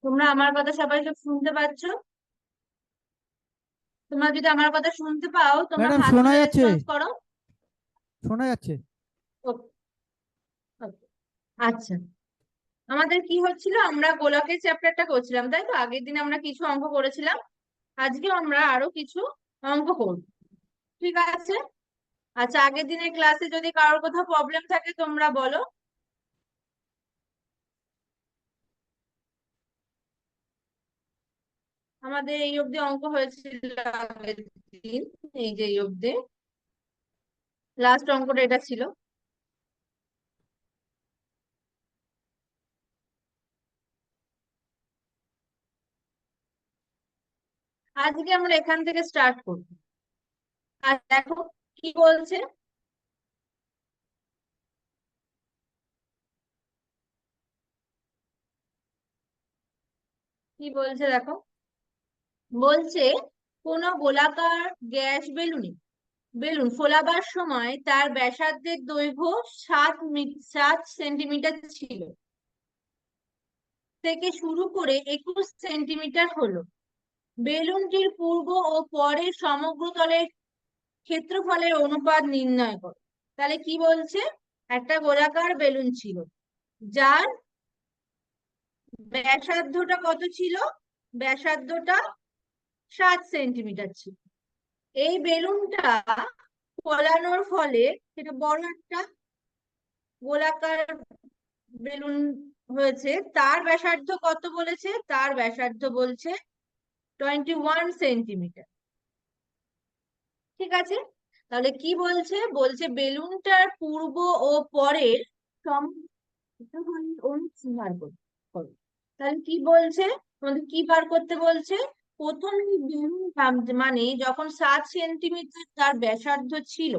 তোমরা আমার কথা সবাই সব শুনতে পাচ্ছ? তোমরা যদি আমার কথা শুনতে পাও তোমরা ম্যাডাম হাত শোনা তুলে যাচ্ছে। রেসপন্স করো। শোনা যাচ্ছে। ও- ওকে। আচ্ছা, আমাদের কি হচ্ছিল, আমরা গোলকের চ্যাপ্টারটা করছিলাম তাই তো। আগের দিন আমরা কিছু অঙ্ক করেছিলাম, আজকে আমরা আরো কিছু অঙ্ক করব। ঠিক আছে। আচ্ছা, আগের দিনের ক্লাসে যদি কারোর কোথাও প্রবলেম থাকে তোমরা বলো। আমাদের এই অবধি অঙ্ক হয়েছিল আগের দিন, এই যে এই অবধি লাস্ট অঙ্কটা এটা ছিল। আজকে আমরা এখান থেকে স্টার্ট করব। আর দেখো কি বলছে। কি বলছে দেখো। বলছে কোন গোলাকার গ্যাস বেলুন ফোলাবার সময় তার ব্যাসার্ধের দৈর্ঘ্য 7 সেন্টিমিটার ছিল, থেকে শুরু করে 21 সেন্টিমিটার হলো। বেলুনটির পূর্ব ও পরের সমগ্র তলের ক্ষেত্রফলের অনুপাত নির্ণয় করো। তাহলে কি বলছে, একটা গোলাকার বেলুন ছিল যার ব্যাসার্ধটা কত ছিল, ব্যাসার্ধটা 7 সেন্টিমিটার ছিল। এই বেলুনটা ফলানোর ফলে সেটা বড় একটা গোলাকার বেলুন হয়েছে। তার ব্যাসার্ধ কত বলেছে, তার ব্যাসার্ধ বলছে 21 সেন্টিমিটার। ঠিক আছে। তাহলে কি বলছে, বলছে বেলুনটার পূর্ব ও পরের বার করো। তাহলে কি বলছে, তোমাদের কি বার করতে বলছে। প্রথমে বেলুন মানে যখন 7 সেন্টিমিটার তার ব্যাসার্ধ ছিল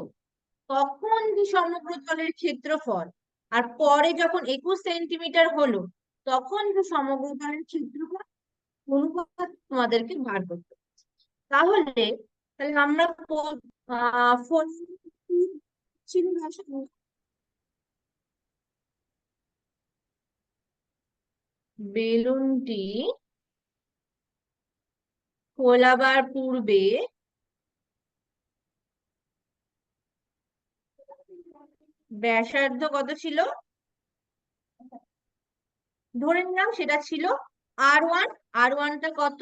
তখন কি সমগ্র তলের ক্ষেত্রফল, আর পরে যখন 21 সেন্টিমিটার হলো তখন কি সমগ্র তলের ক্ষেত্রফল অনুপাত তোমাদেরকে বার করতে হবে। তাহলে তাহলে আমরা ছিল ব্যাসার্ধ। বেলুনটি ফোলাবার পূর্বে ব্যাসার্ধ কত ছিল, ধরে নিলাম সেটা ছিল R1। আর ওয়ানটা কত,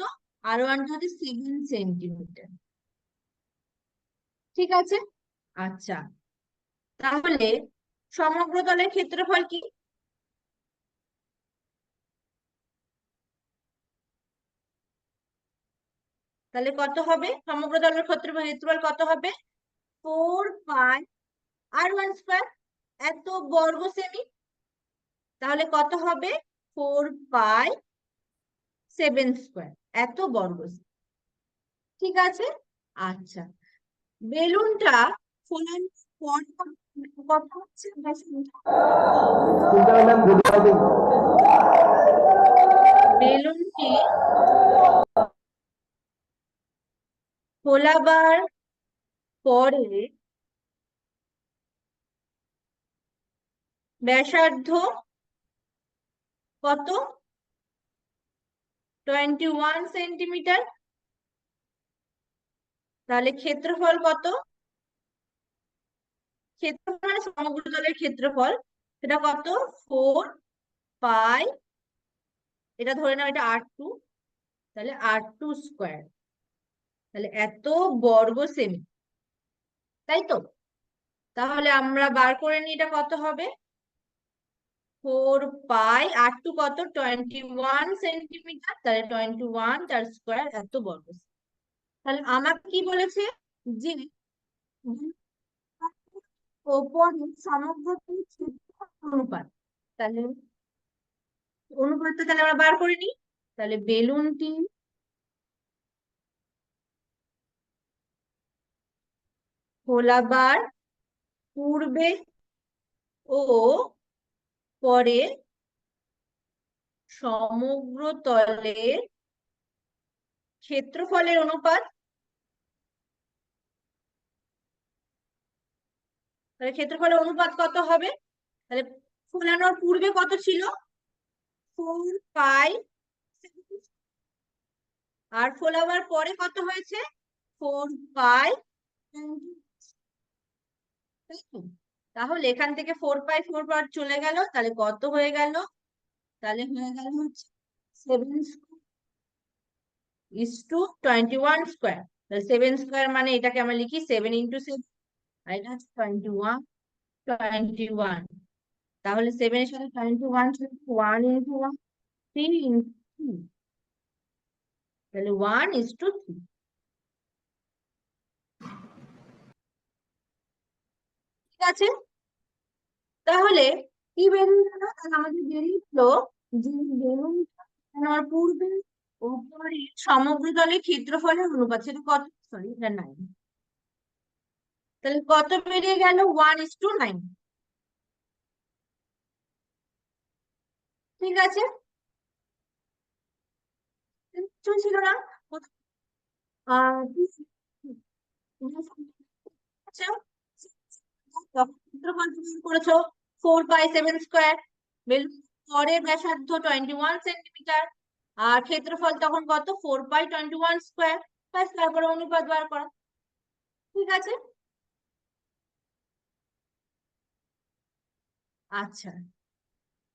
আর ওয়ানটা হচ্ছে 7 সেন্টিমিটার। ঠিক আছে। আচ্ছা, তাহলে সমগ্র তলের ক্ষেত্রফল কি, তাহলে কত হবে সমগ্র তলের ক্ষেত্রফল কত হবে, 4 পাই R1 স্কোয়ার, এত বর্গ সেমি। তাহলে কত হবে, 4 পাই 7 স্কোয়ার, এত বর্গ সেমি। ঠিক আছে। আচ্ছা, বেলুনটা ফোলানোর পর কত হচ্ছে বেলুনটি ফোলাবার পরে ব্যাসার্ধ কত, 21 সেন্টিমিটার। তাহলে ক্ষেত্রফল কত, ক্ষেত্রফল মানে সমগ্র তলের ক্ষেত্রফল, সেটা কত, 4 পাই, এটা ধরে নাও এটা R2, তাহলে R2 স্কোয়ার, তাহলে এত বর্গ সেমি। তাই তো। তাহলে আমরা বার করে নিই এটা কত হবে, 4 পাই R2 কত, 21 সেন্টিমিটার, তাহলে 21 তার স্কোয়ার, এত বর্গ সেমি। তাহলে আমাকে কি বলেছে, যে ওপরের সমগ্র ক্ষেত্রফল অনুপাত। তাহলে অনুপাতটা তাহলে আমরা বার করে নিই। তাহলে বেলুনটি ফোলাবার পূর্বে ও পরে সমগ্র তলের ক্ষেত্রফলের অনুপাত। তাহলে ক্ষেত্রফলের অনুপাত কত হবে, তাহলে ফোলানোর পূর্বে কত ছিল, 4 পাই আর ফোলাবার পরে কত হয়েছে? 4 পাই। তাহলে এখান থেকে 4 পাই 4 পাই চলে গেল, তাহলে কত হয়ে গেল? তাহলে হয়ে গেল হচ্ছে 7 ইস টু 21 স্কোয়ার। তাহলে 7 স্কোয়ার মানে এটাকে আমরা লিখি 7 × 7, আর এটা হচ্ছে 21। তাহলে 7 এর সাথে 21, 1 × 1, 3 × 2, তাহলে 1:3। ঠিক আছে, তাহলে কি বেরিয়ে গেল? তাহলে আমাদের বেরিয়ে গেলো যে বেলুনটা আমার পূর্বে উপরের সমগ্র তলের ক্ষেত্রফলের অনুপাত, সেটা কত? সরি, এটা 9। তাহলে কত বেরিয়ে গেল? 1:9। ঠিক আছে, কিছু ছিল না। আচ্ছা, ক্ষেত্রফল তুমি বের করেছো 4 পাই 7 স্কোয়ার। বেলুন পরের ব্যাসার্ধ 21 সেন্টিমিটার, আর ক্ষেত্রফল তখন কত? 4 পাই 21 স্কোয়ার। ব্যাস, তারপরে অনুপাত বার করা। ঠিক আছে, আচ্ছা,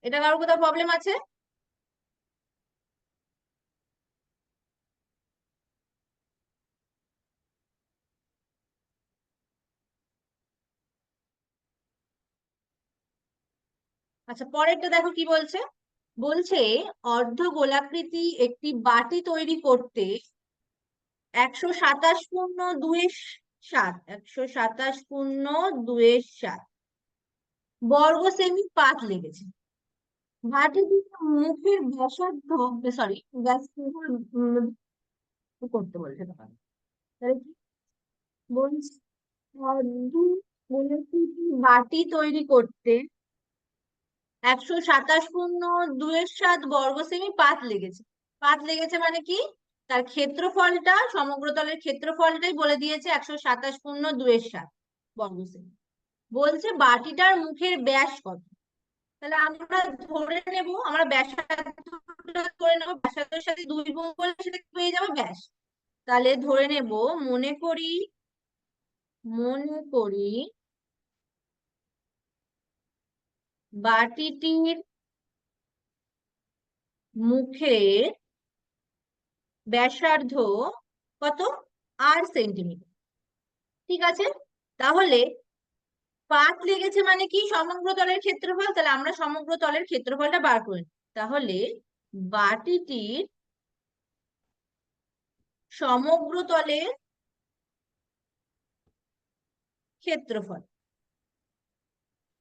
এটা কারোর কোথাও প্রবলেম আছে? আচ্ছা, পরেরটা দেখো কি বলছে। বলছে অর্ধ গোলাকৃতি একটি বাটি তৈরি করতে 127.2 127.2 বর্গ সেমি পাত লেগেছে। বাটিটির মুখের ব্যাসার্ধ, সরি, ব্যাস করতে বলছে তখন। তাহলে কি বলছে? অর্ধ গোলাকৃতি বাটি তৈরি করতে 127.2 বর্গ সেমি পাত লেগেছে। পাত লেগেছে মানে কি? তার ক্ষেত্রফলটা, সমগ্রতলের ক্ষেত্রফলটাই বলে দিয়েছে 127.2 বর্গ সেমি। বলছে বাটিটার মুখের ব্যাস কত। তাহলে আমরা ধরে নেব, আমরা ব্যাসার্ধটা ধরে নেবো, ব্যাসার্ধের সাথে 2 গুণ করলে সেটা পেয়ে যাবো ব্যাস। তাহলে ধরে নেব, মনে করি বাটিটির মুখের ব্যাসার্ধ কত? 8 সেন্টিমিটার। ঠিক আছে, তাহলে পাত লেগেছে মানে কি? সমগ্র তলের ক্ষেত্রফল। তাহলে আমরা সমগ্র তলের ক্ষেত্রফলটা বার করি। তাহলে বাটিটির সমগ্র তলের ক্ষেত্রফল।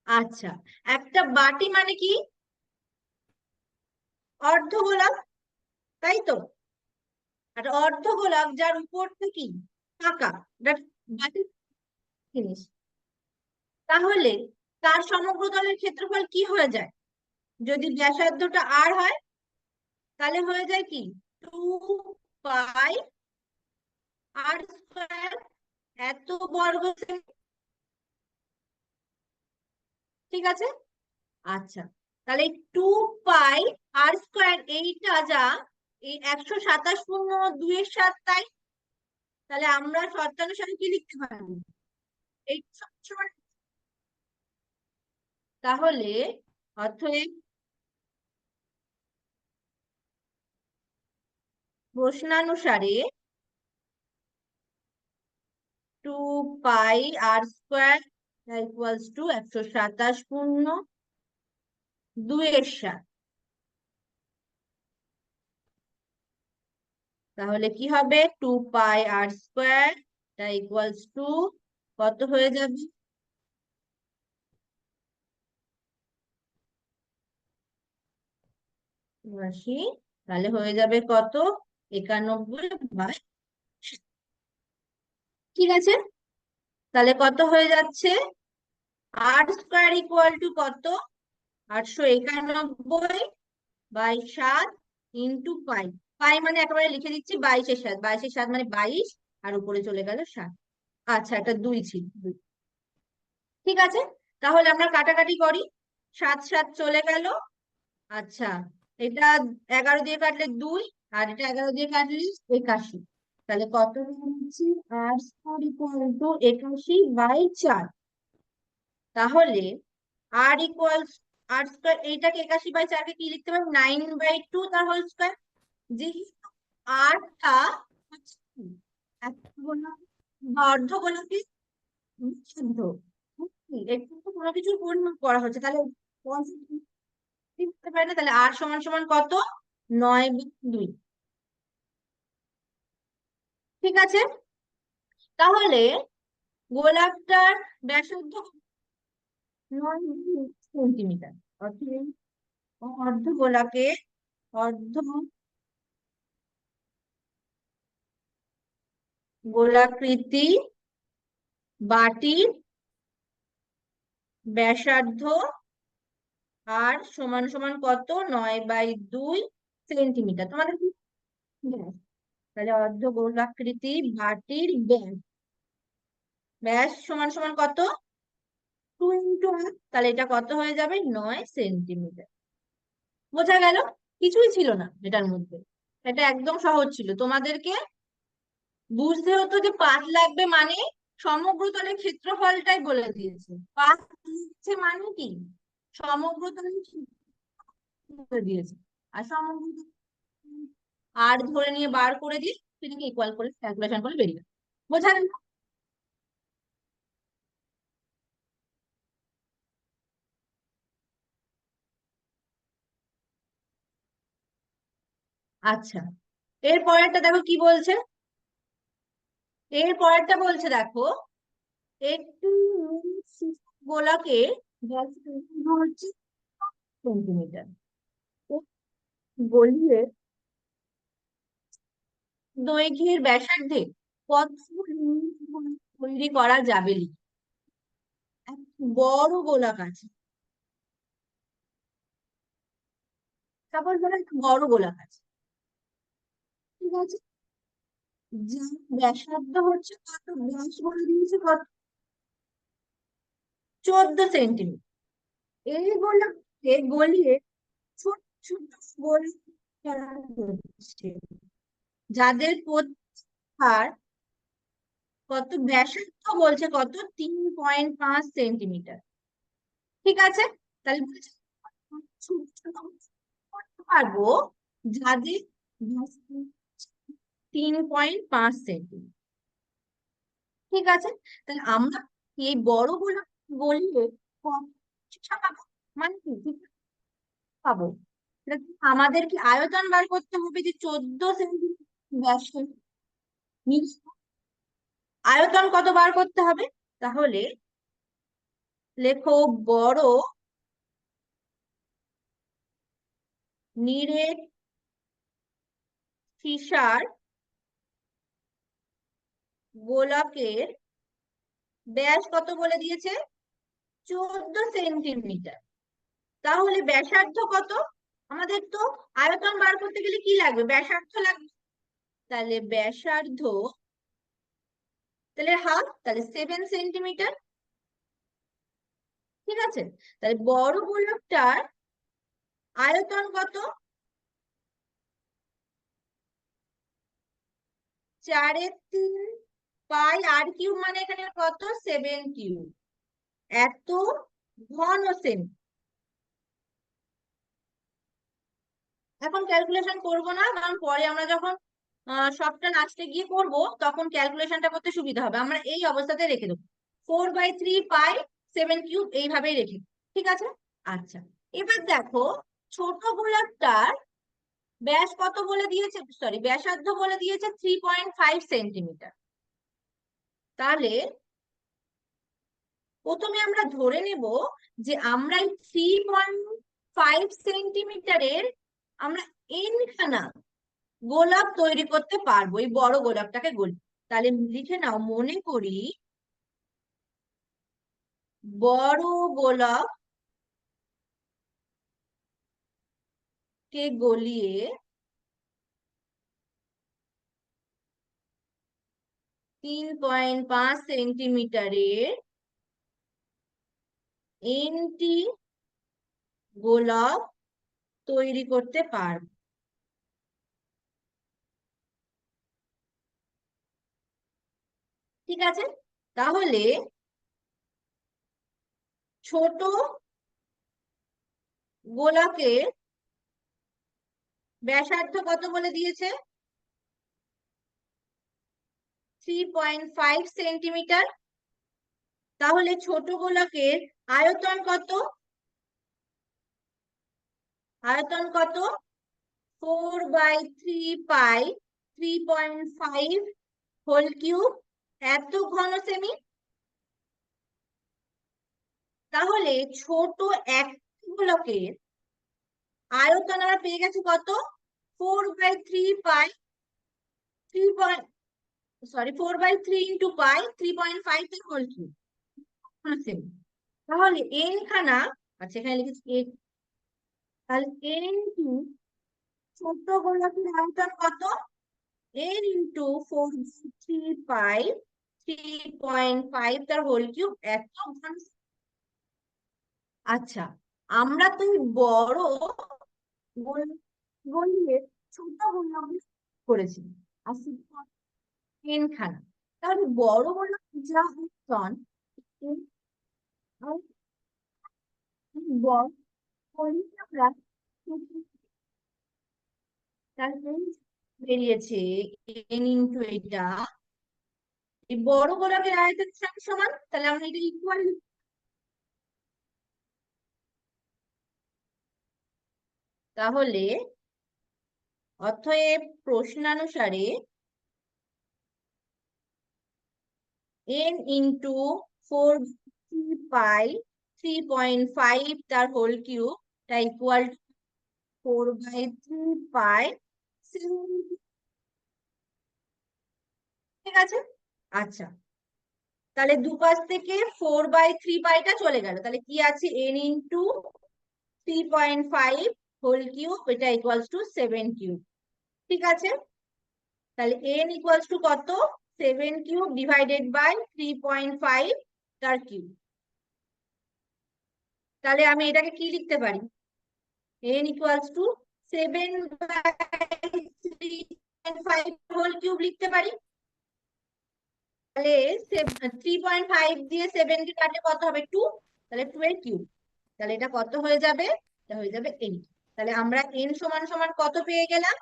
আচ্ছা, একটা বাটি মানে কি? অর্ধগোলক, তাই তো? একটা অর্ধগোলক যার উপরটা কি? ফাঁকা, বাটি জিনিস। তাহলে তার সমগ্র তলের ক্ষেত্রফল কি হয়ে যায়? যদি ব্যাসার্ধটা আর হয়, তাহলে হয়ে যায় কি? 2 পাই r স্কোয়ার, এত বর্গ সেমি। ঠিক আছে, আচ্ছা, তাহলে 2 পাই r স্কোয়ার এইটা যা, এই 127.2 তাই। তাহলে আমরা শর্তানুসারে কি লিখতে পারি? এই সবসময়। তাহলে অতএব প্রশ্নানুসারে 2 পাই r স্কোয়ার ইকুয়ালস টু 127.2। তাহলে কি হবে? 2 পাই r স্কোয়ার ইকুয়ালস টু কত হয়ে যাবে? 80। তাহলে হয়ে যাবে কত? 91/7। ঠিক আছে, তাহলে কত হয়ে যাচ্ছে? r স্কোয়ার ইকুয়াল টু কত? 891/7 ইন্টু পাই। পাই মানে একেবারে লিখে দিচ্ছি 22-এর 7, 22-এর 7 মানে 22, আর উপরে চলে গেল 7। আচ্ছা, একটা 2 ছিল, 2। ঠিক আছে, তাহলে আমরা কাটাকাটি করি। 7 7 চলে গেল। আচ্ছা, এটা 11 দিয়ে কাটলে 2, আর এটা 11 দিয়ে কাটলে 81। তাহলে কত হচ্ছে? r²=81/4। তাহলে r², এইটাকে 81/4 কে কি লিখতে পারি? 9/2 তার হোল স্কয়ার। যেহেতু আরটা হচ্ছে কি? একটা গোলক বা অর্ধ গোলকের ব্যাসার্ধ, একটু তো কোনো কিছুর পরিমাপ করা হচ্ছে, তাহলে পজিটিভ হতে পারে না। তাহলে আর সমান সমান কত? 9/2। ঠিক আছে, তাহলে গোলাপটার ব্যাসার্ধ 9 সেন্টিমিটার। অর্থাৎ অর্ধ গোলাকে, অর্ধ গোলাকৃতি বাটির ব্যাসার্ধ আর সমান সমান কত? 9/2 সেন্টিমিটার। তোমাদের কি ব্যাস? তাহলে অর্ধ গোলাকৃতি বাটির ব্যাস, ব্যাস সমান সমান কত? 2 × 1। তাহলে এটা কত হয়ে যাবে? 9 সেন্টিমিটার। বোঝা গেল? কিছুই ছিল না এটার মধ্যে, এটা একদম সহজ ছিল। তোমাদেরকে বুঝতে হতো যে পাত লাগবে মানে সমগ্রতলের ক্ষেত্রফলটাই বলে দিয়েছে। পাত লিখছে মানে কি? সমগ্রতলের ক্ষেত্রফল বলে দিয়েছে। আর সমগ্র আর ধরে নিয়ে বার করে দিয়ে সেটাকে ইকুয়াল করে ক্যালকুলেশন করে বেরিয়ে যাবে। বোঝা গেল? আচ্ছা, এর পরেরটা দেখো কি বলছে। এর পরেরটা বলছে দেখো, একটি গোলাকে ব্যাসার্ধ হচ্ছে সেন্টিমিটার, গলিয়ে দৈর্ঘ্যের ব্যাসার্ধে কতগুলি ইউনিট তৈরি করা যাবে? এক বড় গোলক আছে, তারপর ধরো একটা বড় গোলক আছে, ঠিক আছে, যার ব্যাসার্ধ হচ্ছে কত? ব্যাস বলে দিয়েছে কত? 14 সেন্টিমিটার। এই গোলককে গলিয়ে ছোট ছোট গোলক করা হচ্ছে, যাদের প্রত্যেকটার কত ব্যাসার্ধ বলছে কত? 3.5 সেন্টিমিটার। ঠিক আছে, তাহলে বলছে ছোট ছোট করতে পারবো যাদের ব্যাসার্ধ 3.5 সেন্টিমিটার। ঠিক আছে, তাহলে আমরা এই বড় গুলো গলিয়ে কত পাবো? মানে কি ঠিক পাবো? এটা কি আমাদের কি আয়তন বার করতে হবে যে 14 সেন্টিমিটার ব্যাসের? আয়তন কত বার করতে হবে? তাহলে লেখো বড় নিরেট সীসার গোলকের ব্যাস কত বলে দিয়েছে? 14 সেন্টিমিটার। তাহলে ব্যাসার্ধ কত? আমাদের তো আয়তন বার করতে গেলে কি লাগবে? ব্যাসার্ধ লাগবে। তাহলে ব্যাসার্ধ, তাহলে হাফ, তাহলে 7 সেন্টিমিটার। ঠিক আছে, তাহলে বড় গোলকটার আয়তন কত? 4/3 পাই r কিউব, মানে এখানে কত? 7 কিউব। এত ঘন সেমি। এখন ক্যালকুলেশন করব না, কারণ পরে আমরা যখন সবটা লাস্টে গিয়ে করব তখন ক্যালকুলেশনটা করতে সুবিধা হবে। আমরা এই অবস্থাতে রেখে দেবো, 4/3 পাই 7 কিউব এইভাবেই রেখে দেবো। ঠিক আছে, আচ্ছা। এবার দেখো, ছোট গোলকটার ব্যাস কত বলে দিয়েছে? সরি, ব্যাসার্ধ বলে দিয়েছে 3.5 সেন্টিমিটার। তাহলে প্রথমে আমরা ধরে নেব যে আমরা এই 3.5 সেন্টিমিটারের আমরা এন খানা গোলাপ তৈরি করতে পারবো, এই বড় গোলাপটাকে গলি। তাহলে লিখে নাও, মনে করি বড় গোলাপ কে গলিয়ে 3.5 সেন্টিমিটারের এনটি গোলাপ তৈরি করতে পারবো। ঠিক আছে, তাহলে ছোট গোলকের ব্যাসার্ধ কত বলে দিয়েছে? 3.5 সেন্টিমিটার। তাহলে ছোট গোলকের আয়তন কত? আয়তন কত? 4/3 পাই 3.5 হোল কিউব, এত ঘন সেমি। তাহলে ছোট এক গোলকের আয়তন আমরা পেয়ে গেছি কত? 4/3 পাই 4/3 ইন্টু পাই 3.5 হোল কিউব সেমি। তাহলে এন খানা, আচ্ছা এখানে লিখেছি এ, তাহলে এন ইন্টু ছোট গোলকের আয়তন কত? এন ইন্টু 4/3 পাই 3.5 তার হোল কিউব, এত ঘন। আচ্ছা, আমরা তো এই বড় গলিয়ে ছোট গোলক করেছি আর এন খানা। তাহলে বড় গোলক যা আয়তন, বড় গলিয়ে আমরা তাহলে বেরিয়েছে এন ইন্টু এটা, এই বড় গোলকের আয়তনের সাথে সমান। তাহলে আমরা এটা ইকুয়াল, তাহলে অতএব প্রশ্নানুসারে n ইন্টু 4/3 পাই 3.5 তার হোল কিউব তা ইকুয়াল 4/3 পাই। ঠিক আছে, আচ্ছা, তাহলে দুপাশ থেকে 4/3 পাইটা চলে গেল, তাহলে কি আছে? n ইন্টু 3.5 হোল কিউব, এটা ইকুয়ালস টু 7 কিউব। ঠিক আছে, তাহলে n ইকুয়ালস টু কত? 7 কিউব ডিভাইডেড বাই 3.5 তার কিউব। তাহলে আমি এটাকে কি লিখতে পারি? n equals to 7/3.5 whole cube লিখতে পারি। তাহলে 3.5 দিয়ে 7 কে কাটলে কত হবে? 2। তাহলে 2 এর কিউব। তাহলে এটা কত হয়ে যাবে? এটা হয়ে যাবে 8। তাহলে আমরা n সমান সমান কত পেয়ে গেলাম?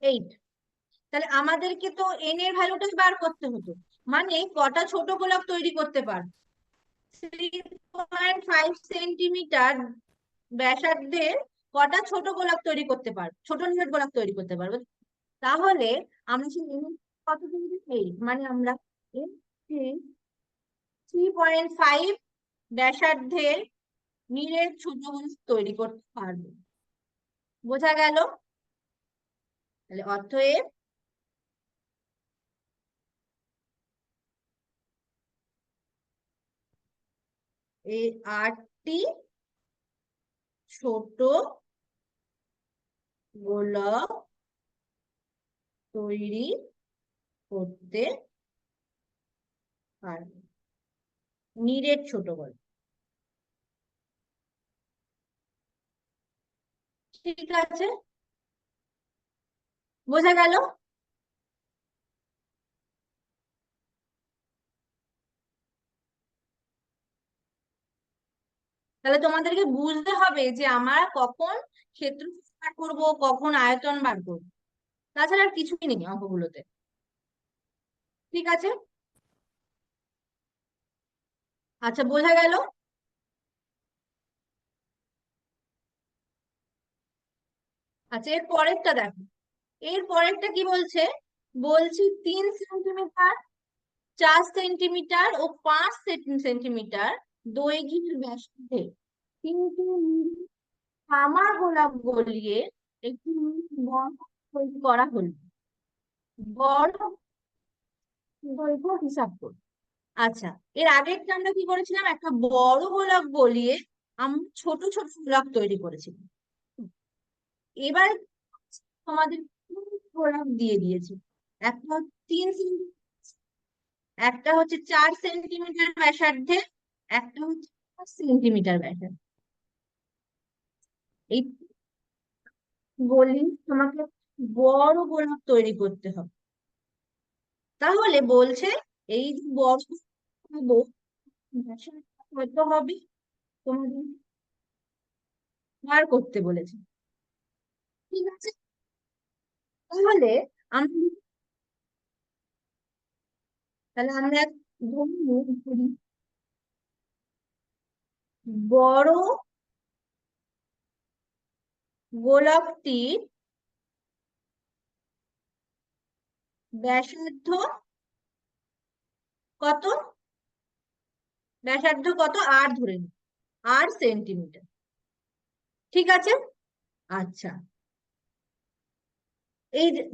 8। তাহলে আমাদেরকে তো n এর ভ্যালুটাই বার করতে হতো, মানে কটা ছোট গোলক তৈরি করতে পারবো? 3.5 সেন্টিমিটার ব্যাসার্ধের কটা ছোট গোলক তৈরি করতে পারবো, ছোট নিরেট গোলক তৈরি করতে পারবো। তাহলে আমরা সেই কত তৈরি, 8, মানে আমরা 3.5 ব্যাসার্ধের নিরেট ছোট গোলক তৈরি করতে পারবো। বোঝা গেল? তাহলে অতএব এই 8টি ছোট গোলক তৈরি করতে পারবো, নিরেট ছোট গোলক। ঠিক আছে, বোঝা গেল? তাহলে তোমাদেরকে বুঝতে হবে যে আমরা কখন ক্ষেত্রফল বার করবো, কখন আয়তন বার করবো, তাছাড়া আর কিছুই নেই অঙ্কগুলোতে। ঠিক আছে, আচ্ছা বোঝা গেল? আচ্ছা এর পরেরটা দেখো, এর পরেরটা কি বলছে? বলছি 3 সেন্টিমিটার, 4 সেন্টিমিটার ও 5 সেন্টিমিটার দৈর্ঘ্যের ব্যাসার্ধে তিনটি তামার গোলক গলিয়ে একটি বর্গ তৈরি করা হলো। বর্গ দৈর্ঘ্য হিসাব করো। আচ্ছা, এর আগেরটা আমরা কি করেছিলাম? একটা বড় গোলক গলিয়ে আমরা ছোট ছোট গোলক তৈরি করেছিলাম। এবার তোমাদের গোলক দিয়ে দিয়েছি, একটা হচ্ছে 3 সেন্টিমিটার, একটা হচ্ছে 4 সেন্টিমিটার ব্যাসার্ধে, একটা হচ্ছে 5 সেন্টিমিটার ব্যাসার্ধে। এই বলি তোমাকে বড় গোলক তৈরি করতে হবে। তাহলে বলছে এই যে বড় হবো ব্যাসার্ধ কত হবে তোমাদের বার করতে বলেছে। ঠিক আছে, তাহলে আমরা তাহলে আমরা ধরি বড় গোলকটির ব্যাসার্ধ কত, ব্যাসার্ধ কত আর ধরে নিই, 8 সেন্টিমিটার। ঠিক আছে, আচ্ছা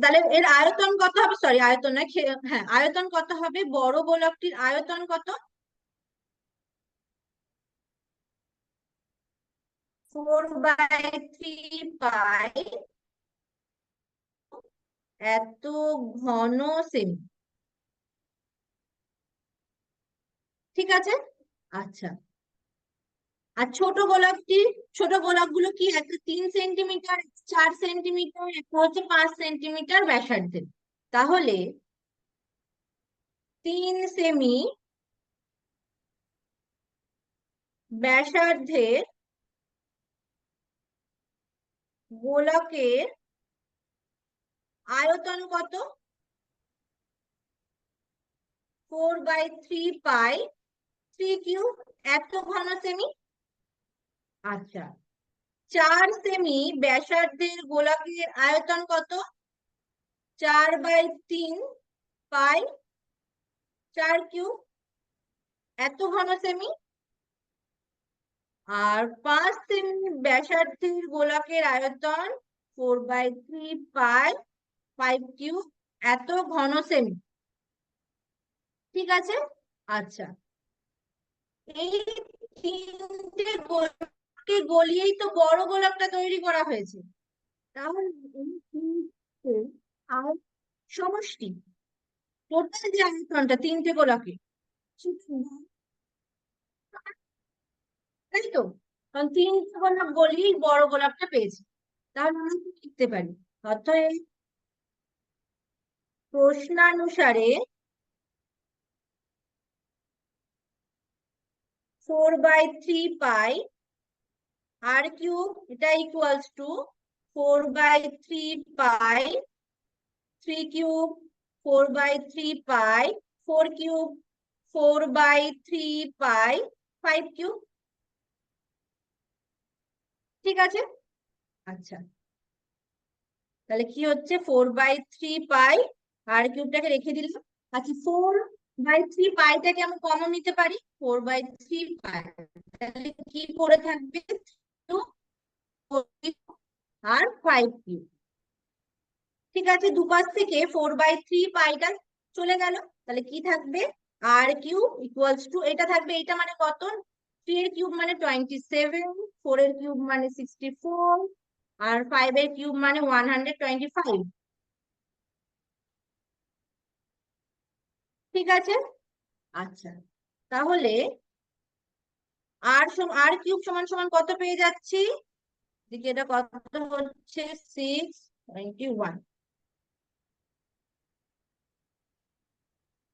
তাহলে এর আয়তন কত হবে, সরি আয়তন না, হ্যাঁ আয়তন কত হবে, বড় গোলকটির আয়তন কত, 4/3 পাই এত ঘন সেমি। ঠিক আছে, আচ্ছা আর ছোট গোলকগুলো কি, একটা 3 সেন্টিমিটার, 4 সেন্টিমিটার, একটা হচ্ছে 5 সেন্টিমিটার ব্যাসার্ধের। তাহলে 3 সেমি ব্যাসার্ধের গোলকের আয়তন কত, 4/3 পাই 3 কিউব এত ঘন সেমি। আচ্ছা 4 সেমি ব্যাসার্ধের গোলকের আয়তন কত, 4/3 পাই 4 কিউব এত ঘন সেমি। আর 5 সেমি ব্যাসার্ধের গোলকের আয়তন 4/3 পাই 5 কিউব এত ঘন সেমি। ঠিক আছে, আচ্ছা এই তিনটে গোলককে গলিয়েই তো বড় গোলকটা তৈরি করা হয়েছে। তাহলে এই তিনটে আর সমষ্টি, টোটাল যে আয়তনটা তিনটে গোলকে, তাই তো, কারণ তিনটে গোলক গলিয়েই বড় গোলকটা পেয়েছি। তাহলে আমরা কি লিখতে পারি, অতএব প্রশ্নানুসারে 4/3 পাই r³ এটা equals to 4/3 pi 3 cube, 4/3 pi 4 cube, 4/3 pi 5 cube. ঠিক আছে, আচ্ছা তাহলে কি হচ্ছে, 4/3 পাই r³ রেখে দিলাম। আচ্ছা 4/3 পাইটাকে আমি কমন নিতে পারি, 4/3 পাই তাহলে কি পড়ে থাকবে, 2 আর 5 কিউব। ঠিক আছে, দুপাশ থেকে 4/3 পাইটা চলে গেল, তাহলে কি থাকবে, r³ ইকুয়ালস টু এটা থাকবে, এটা মানে কত, 3 এর কিউব মানে 27, 4 এর কিউব মানে 64, আর 5 এর কিউব মানে 125। ঠিক আছে, আচ্ছা তাহলে r³ সমান সমান কত পেয়ে যাচ্ছি, দিকে এটা কত হচ্ছে, 621।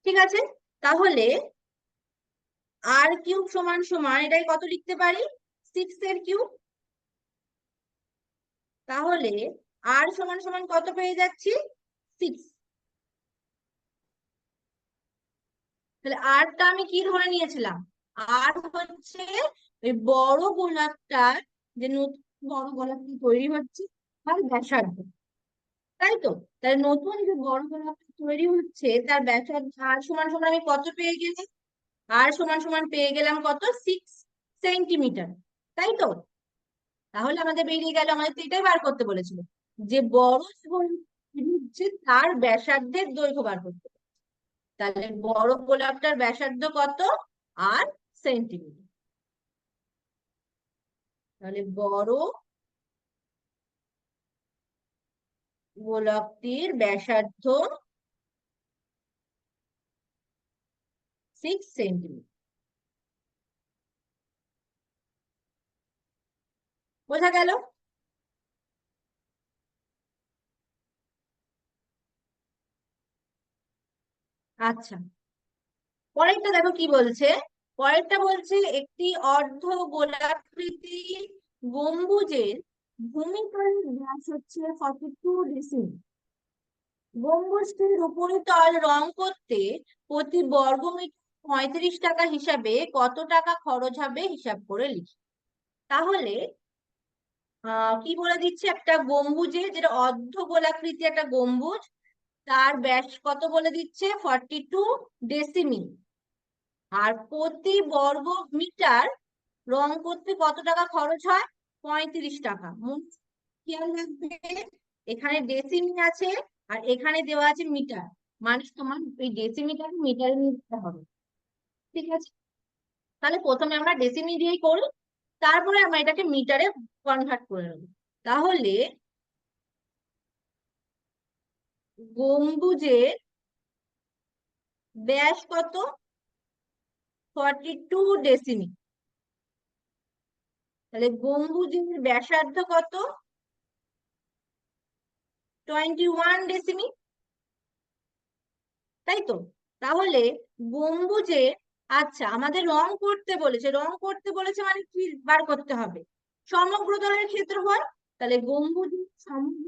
ঠিক আছে, তাহলে r³ সমান সমান এটাকে কত লিখতে পারি, 6 এর কিউব। তাহলে r সমান সমান কত পেয়ে যাচ্ছি, 6। তাহলে আরটা আমি কি ধরে নিয়েছিলাম, আর হচ্ছে ওই বড় গোলাপটার, যে নতুন বড় গোলাপটি তৈরি হচ্ছে তার ব্যাসার্ধ, তাই তো। তাহলে নতুন যে বড় গোলাপটা তৈরি হচ্ছে তার ব্যাসার্ধ আর সমান সমান আমি কত পেয়ে গেলাম, আর সমান সমান পেয়ে গেলাম কত, 6 সেন্টিমিটার, তাই তো। তাহলে আমাদের বেরিয়ে গেল, আমাদের তো এটাই বার করতে বলেছিল, যে বড় গোলাপটি হচ্ছে তার ব্যাসার্ধের দৈর্ঘ্য বার করতে। তাহলে বড় গোলাপটার ব্যাসার্ধ কত, 8 সেন্টিমিটার। তাহলে বড় গোলকটির ব্যাসার্ধ 6 সেন্টিমিটার। বোঝা গেল। আচ্ছা, পরেরটা দেখো কি বলছে। পরেরটা বলছে একটি অর্ধ গোলাকৃতি গম্বুজের ভূমিতলের ব্যাস হচ্ছে 42 ডেসিমিটার। গম্বুজটির উপরিতল রং করতে প্রতি বর্গমিটার 35 টাকা হিসাবে কত টাকা খরচ হবে হিসাব করে লিখি। তাহলে কি বলে দিচ্ছে, একটা গম্বুজে, যেটা অর্ধ গোলাকৃতি একটা গম্বুজ, তার ব্যাস কত বলে দিচ্ছে, 42 ডেসিমিটার। আর প্রতি বর্গ মিটার রং করতে কত টাকা খরচ হয়, 35 টাকা। খেয়াল রাখবে, এখানে ডেসিমি আছে আর এখানে দেওয়া আছে মিটার, মানে তোমার ওই ডেসিমিটার মিটারে নিতে হবে। ঠিক আছে, তাহলে প্রথমে আমরা ডেসিমি দিয়েই করি, তারপরে আমরা এটাকে মিটারে কনভার্ট করে নেব। তাহলে গম্বুজের ব্যাস কত, 42 ডেসিমি। তাহলে গম্বুজের ব্যাসার্ধ কত, 21 ডেসিমি, তাই তো? তাহলে গম্বুজে, আচ্ছা আমাদের রং করতে বলেছে, রং করতে বলেছে মানে কি বার করতে হবে, সমগ্র তলের ক্ষেত্রফল। তাহলে গম্বুজের সমগ্র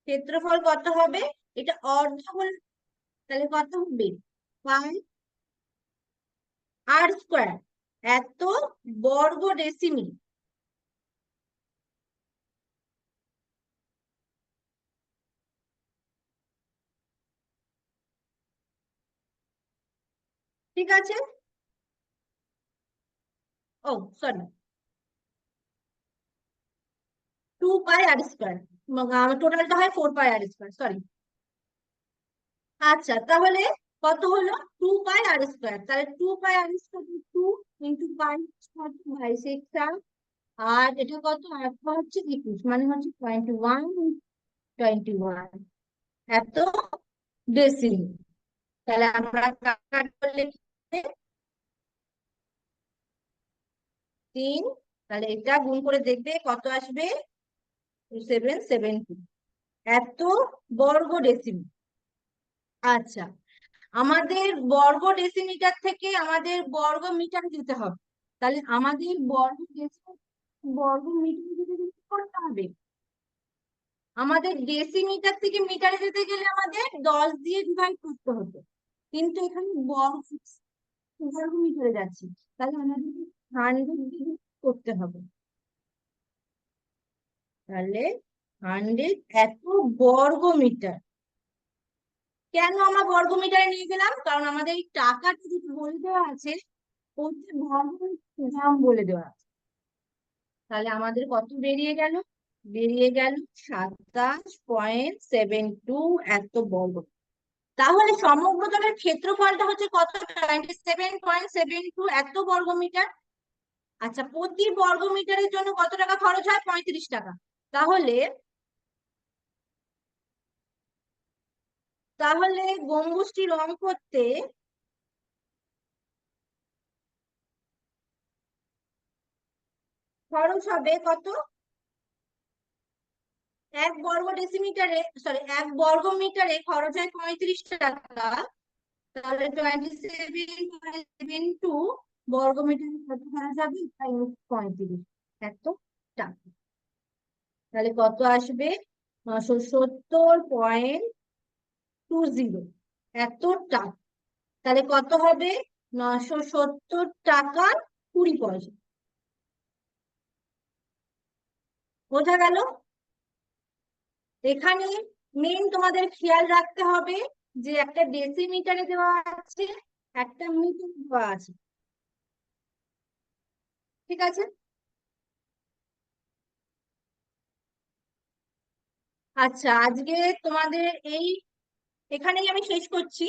ক্ষেত্রফল কত হবে, এটা অর্ধ বলে, তাহলে কত হবে, 5r², এত বর্গ ডেসিমি। ঠিক আছে, ও সরি, 2πr², টোটালটা হয় 4πr², সরি। আচ্ছা, তাহলে কত হলো, 2πr², তাহলে 2πr², 2 × π, আর এটা কত, একটা হচ্ছে 21, মানে হচ্ছে 21, 21 এত ডেসিমি। তাহলে আমরা কাট করলে কি হবে? 3, তাহলে এটা গুণ করে দেখবে কত আসবে, 2772 এত বর্গ ডেসিমি। আচ্ছা, আমাদের বর্গ ডেসিমিটার থেকে আমাদের বর্গ মিটার যেতে হবে। তাহলে আমাদের বর্গ ডেসিমিটার, বর্গ মিটার যেতে গেলে কি করতে হবে, আমাদের ডেসিমিটার থেকে মিটারে যেতে গেলে আমাদের 10 দিয়ে ডিভাইড করতে হতো, কিন্তু এখানে বর্গ বর্গ মিটারে যাচ্ছি, তাহলে আমাদের 100 দিয়ে করতে হবে। তাহলে 100 এত বর্গ মিটার। কেন আমরা বর্গ মিটারে নিয়ে গেলাম, কারণ আমাদের এই টাকাটা যেটা বলে দেওয়া আছে হচ্ছে বর্গ গ্রাম বলে দেওয়া আছে। তাহলে আমাদের কত বেরিয়ে গেল, বেরিয়ে গেল 27.72 এত বর্গ। তাহলে সমগ্র তলের ক্ষেত্রফলটা হচ্ছে কত, 27.72 এত বর্গ মিটার। আচ্ছা, প্রতি বর্গ মিটারের জন্য কত টাকা খরচ হয়, 35 টাকা। তাহলে তাহলে গম্বুজটি রং করতে খরচ হবে কত, 1 বর্গ মিটারে খরচ হয় 35 টাকা। তাহলে 27.72 বর্গ মিটারে কত খরচ হবে, 35 এত টাকা। তাহলে কত আসবে, 970.20 এত টাকা। তাহলে কত হবে, 970 টাকা 20 পয়সা। বোঝা গেল? এখানে মেন তোমাদের খেয়াল রাখতে হবে যে একটা ডেসিমিটারে দেওয়া আছে, একটা মিটারে দেওয়া আছে। ঠিক আছে, আচ্ছা আজকে তোমাদের এই এখানেই আমি শেষ করছি।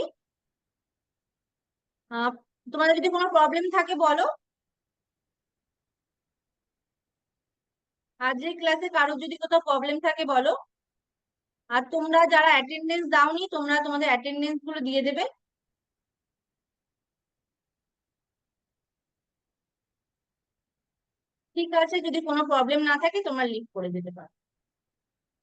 আহ তোমাদের যদি কোনো প্রবলেম থাকে বলো। আজকের ক্লাসে কারোর যদি কোথাও প্রবলেম থাকে বলো। আর তোমরা যারা অ্যাটেন্ডেন্স দাওনি, তোমরা তোমাদের অ্যাটেন্ডেন্স গুলো দিয়ে দেবে। ঠিক আছে, যদি কোনো প্রবলেম না থাকে তোমরা লিভ করে দিতে পারো।